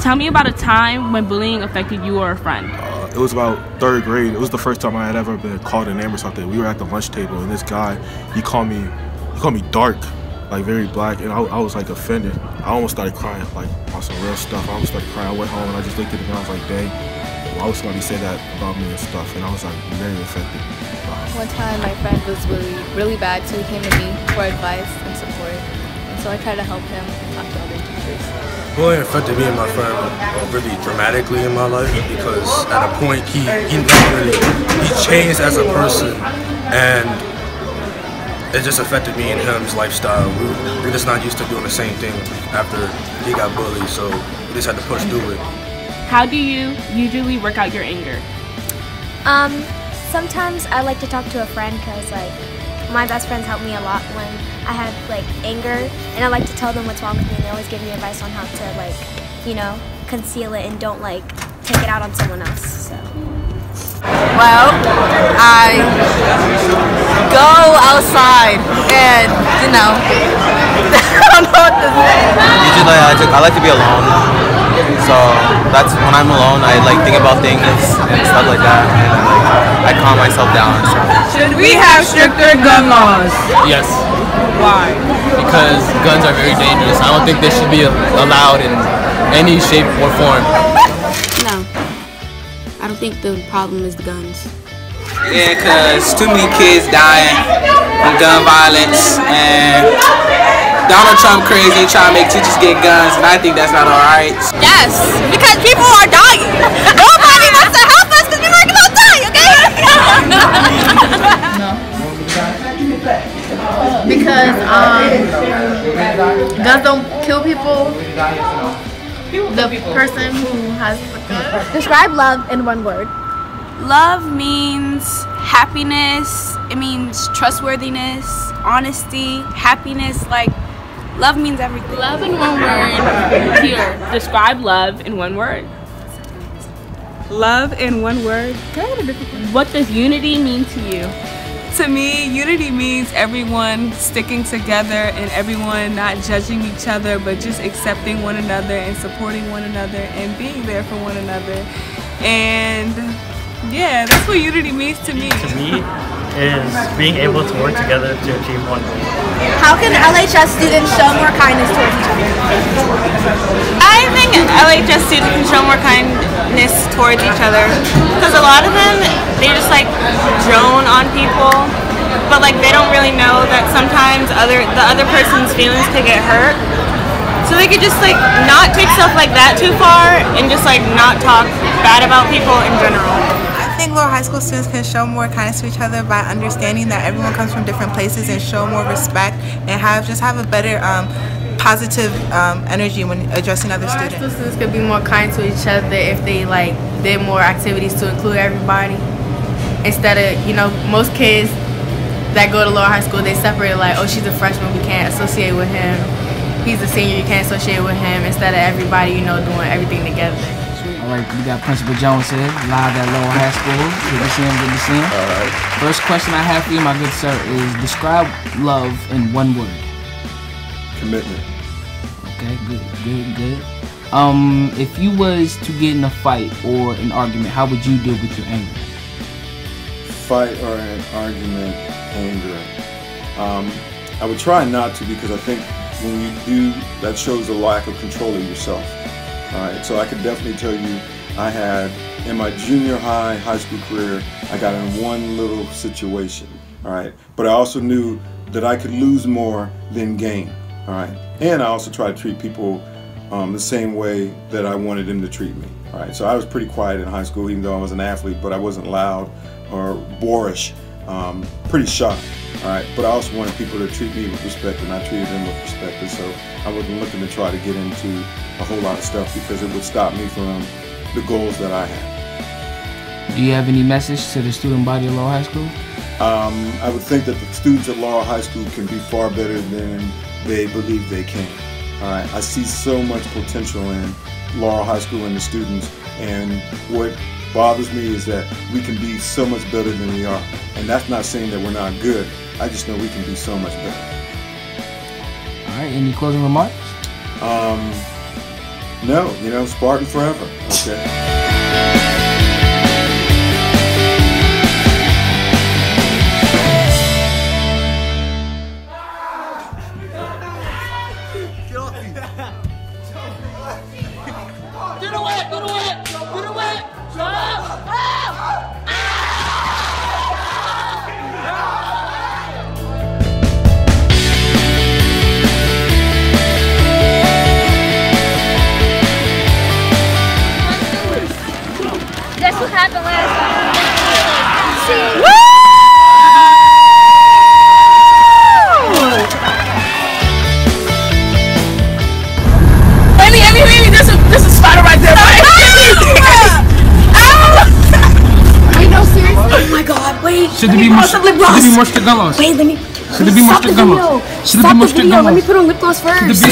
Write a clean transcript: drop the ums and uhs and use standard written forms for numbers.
Tell me about a time when bullying affected you or a friend. It was about 3rd grade. It was the first time I had ever been called a name or something. We were at the lunch table, and this guy, he called me dark, like very black, and I was like offended. I almost started crying, like on some real stuff. I almost started crying. I went home and I just looked at it and I was like, dang, why would somebody say that about me and stuff? And I was like very affected. One time my friend was really bad, so he came to me for advice and support. And so I tried to help him and talk to other teachers. Bullying affected me and my friend really dramatically in my life, because at a point he changed as a person, and it just affected me and him's lifestyle. We're just not used to doing the same thing after he got bullied, so we just had to push through it. How do you usually work out your anger? Sometimes I like to talk to a friend, because like my best friends help me a lot when I have like anger, and I like to tell them what's wrong with me, and they always give me advice on how to like, you know, conceal it and don't like take it out on someone else. So. Well, I go outside and, you know, I don't know what to say. Usually I like to be alone, so that's when I'm alone. I like think about things and stuff like that, and I calm myself down and stuff. Should we have stricter gun laws? Yes. Why? Because guns are very dangerous. I don't think they should be allowed in any shape or form. No. I don't think the problem is the guns. Yeah, because too many kids dying from gun violence, and Donald Trump crazy trying to make teachers get guns, and I think that's not alright. Yes, because people are dying. Nobody wants to help us because people are going to die, okay? No. Because guns don't kill people. The person who has the gun. Describe love in one word. Love means happiness, it means trustworthiness, honesty, happiness, like love means everything. Love in one word. Here, describe love in one word. Love in one word? What does unity mean to you? To me, unity means everyone sticking together and everyone not judging each other, but just accepting one another and supporting one another and being there for one another. And yeah, that's what unity means to me. To me, is being able to work together to achieve one goal. How can LHS students show more kindness towards each other? I think LHS students can show more kindness towards each other, because a lot of them, they just like drone on people, but like they don't really know that sometimes the other person's feelings could get hurt. So they could just like not take stuff like that too far and just like not talk bad about people in general. I think Laurel High School students can show more kindness to each other by understanding that everyone comes from different places and show more respect and have a better positive energy when addressing other students. High school students could be more kind to each other if they like did more activities to include everybody. Instead of, you know, most kids that go to Laurel High School, they separate like, oh, she's a freshman, we can't associate with him. He's a senior, you can't associate with him. Instead of everybody, you know, doing everything together. Alright, we got Principal Jones here, live at Laurel High School. Good to see him, good to see him. Alright. First question I have for you, my good sir, is describe love in one word. Commitment. Okay, good. If you was to get in a fight or an argument, how would you deal with your anger? Fight or an argument, anger. I would try not to, because I think when you do, that shows a lack of control of yourself. Alright, so I could definitely tell you, I had, in my junior high school career, I got in one little situation, alright? But I also knew that I could lose more than gain, alright? And I also tried to treat people the same way that I wanted them to treat me, alright? So I was pretty quiet in high school, even though I was an athlete, but I wasn't loud or boorish, pretty shy. Alright, but I also wanted people to treat me with respect, and I treated them with respect, and so I wasn't looking to try to get into a whole lot of stuff because it would stop me from the goals that I had. Do you have any message to the student body of Laurel High School? I would think that the students at Laurel High School can be far better than they believe they can. Alright, I see so much potential in Laurel High School and the students, and what bothers me is that we can be so much better than we are. And that's not saying that we're not good. I just know we can be so much better. All right, any closing remarks? No, you know, Spartan forever. Okay. Guess what happened last time? Amy, there's a spider right there. Wait, no, seriously. Oh my God, wait. Should there be more stick gloss? Wait, let me. Should there be more stick gloss? Should there be more stick gloss? Let me put on lip gloss first.